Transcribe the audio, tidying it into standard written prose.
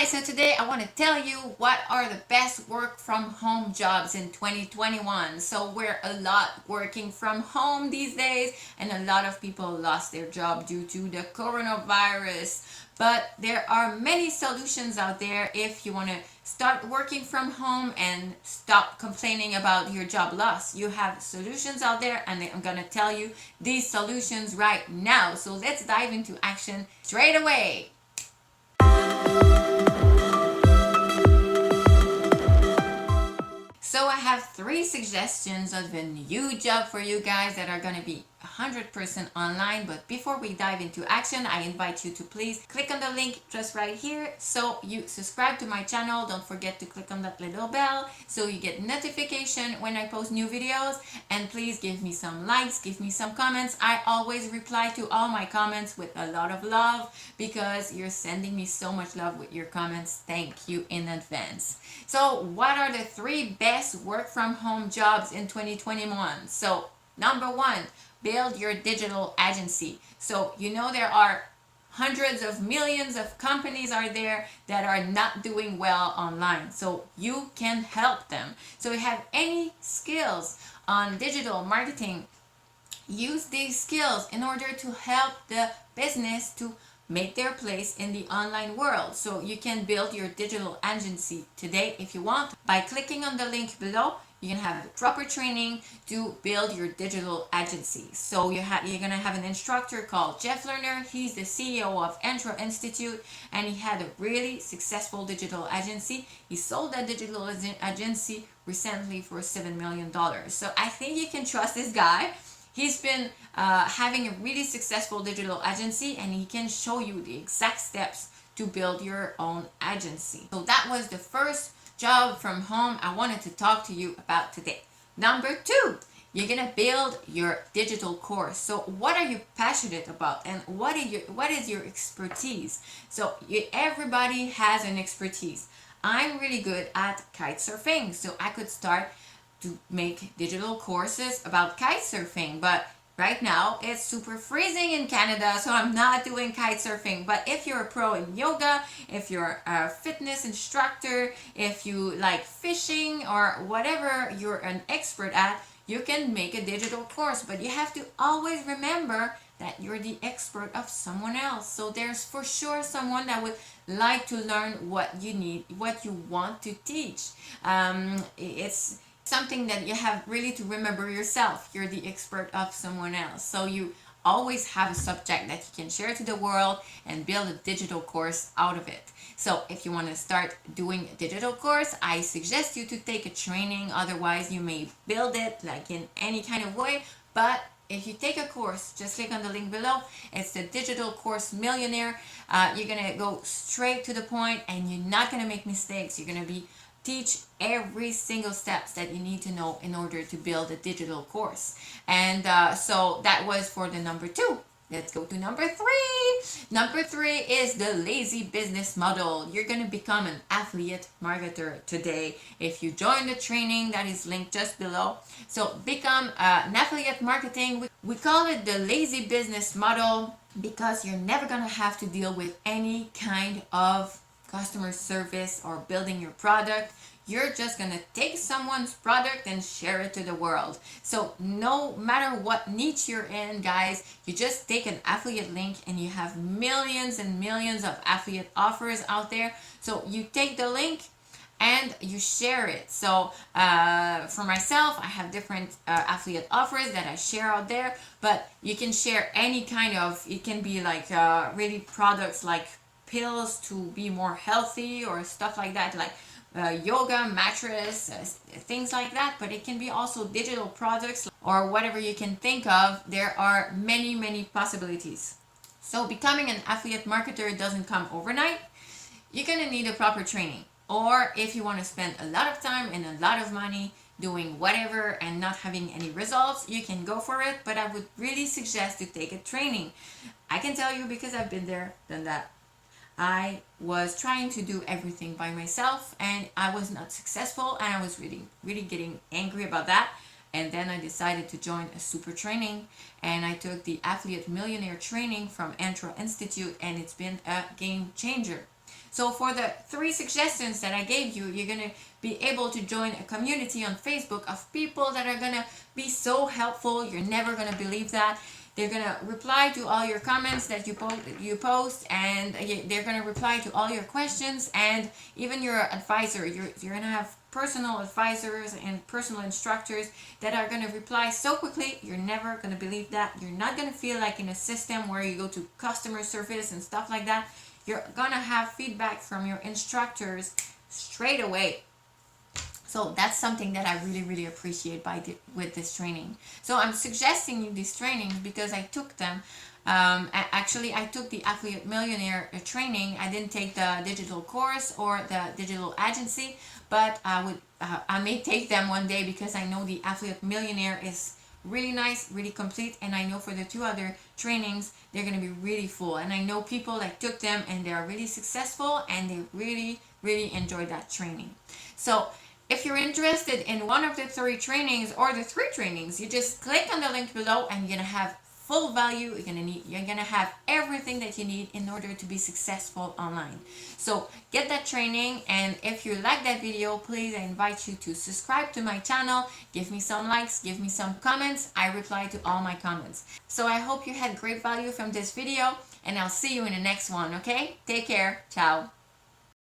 guys, so today I want to tell you what are the best work from home jobs in 2021. So we're a lot working from home these days, and a lot of people lost their job due to the coronavirus. But there are many solutions out there if you want to start working from home and stop complaining about your job loss. You have solutions out there, and I'm going to tell you these solutions right now. So let's dive into action straight away. So I have 3 suggestions of a new job for you guys that are going to be 100% online. But before we dive into action, I invite you to please click on the link just right here. So you subscribe to my channel. Don't forget to click on that little bell so you get notification when I post new videos. And please give me some likes, give me some comments. I always reply to all my comments with a lot of love because you're sending me so much love with your comments. Thank you in advance. So what are the 3 best work from home jobs in 2021? So number 1, build your digital agency. So there are hundreds of millions of companies are there that are not doing well online. So you can help them. So if you have any skills on digital marketing, use these skills in order to help the business to make their place in the online world. So you can build your digital agency today if you want by clicking on the link below. You can have the proper training to build your digital agency. So you're going to have an instructor called Jeff Lerner. He's the CEO of Intro Institute, and he had a really successful digital agency. He sold that digital agency recently for $7 million. So I think you can trust this guy. He's been having a really successful digital agency, and he can show you the exact steps to build your own agency. So that was the first job from home I wanted to talk to you about today. Number 2, you're gonna build your digital course. So what are you passionate about, and what is your expertise? So everybody has an expertise. I'm really good at kite surfing, so I could start to make digital courses about kite surfing, but right now it's super freezing in Canada, so I'm not doing kite surfing. But if you're a pro in yoga, if you're a fitness instructor, if you like fishing or whatever you're an expert at, you can make a digital course. But you have to always remember that you're the expert of someone else. So there's for sure someone that would like to learn what you need, what you want to teach. It's something that you have really to remember yourself. You're the expert of someone else. So you always have a subject that you can share to the world and build a digital course out of it. So if you want to start doing a digital course, I suggest you to take a training. Otherwise, you may build it like in any kind of way. But if you take a course, just click on the link below. It's the Digital Course Millionaire. You're going to go straight to the point, and you're not going to make mistakes. You're going to teach every single steps that you need to know in order to build a digital course. And so that was for the number 2. Let's go to number 3. Number 3 is the lazy business model. You're going to become an affiliate marketer today if you join the training that is linked just below. So become an affiliate marketing. We call it the lazy business model because you're never going to have to deal with any kind of customer service or building your product. You're just gonna take someone's product and share it to the world. So no matter what niche you're in, guys, you just take an affiliate link, and you have millions and millions of affiliate offers out there. So you take the link and you share it. So for myself, I have different affiliate offers that I share out there, but you can share any kind of, it can be like really products like pills to be more healthy or stuff like that, like yoga mattress, things like that. But it can be also digital products or whatever you can think of. There are many possibilities. So becoming an affiliate marketer doesn't come overnight. You're gonna need a proper training, or if you want to spend a lot of time and a lot of money doing whatever and not having any results, you can go for it. But I would really suggest to take a training. I can tell you because I've been there, done that. I was trying to do everything by myself, and I was not successful, and I was really getting angry about that. And then I decided to join a super training, and I took the Affiliate Millionaire training from Intro Institute, and it's been a game changer. So for the 3 suggestions that I gave you, you're gonna be able to join a community on Facebook of people that are gonna be so helpful. You're never gonna believe that. They're gonna reply to all your comments that you post, and they're gonna reply to all your questions, and even your advisor. You're gonna have personal advisors and personal instructors that are gonna reply so quickly. You're never gonna believe that. You're not gonna feel like in a system where you go to customer service and stuff like that. You're gonna have feedback from your instructors straight away. So that's something that I really, really appreciate with this training. So I'm suggesting you these trainings because I took them. Actually, I took the Affiliate Millionaire training. I didn't take the digital course or the digital agency, but I may take them one day because I know the Affiliate Millionaire is really nice, really complete, and I know for the 2 other trainings they're going to be really full, and I know people that took them and they are really successful and they really, really enjoyed that training. So if you're interested in one of the 3 trainings or the 3 trainings, you just click on the link below and you're gonna have full value. You're gonna have everything that you need in order to be successful online. So get that training, and if you like that video, please, I invite you to subscribe to my channel, give me some likes, give me some comments. I reply to all my comments. So I hope you had great value from this video, and I'll see you in the next one, okay? Take care. Ciao.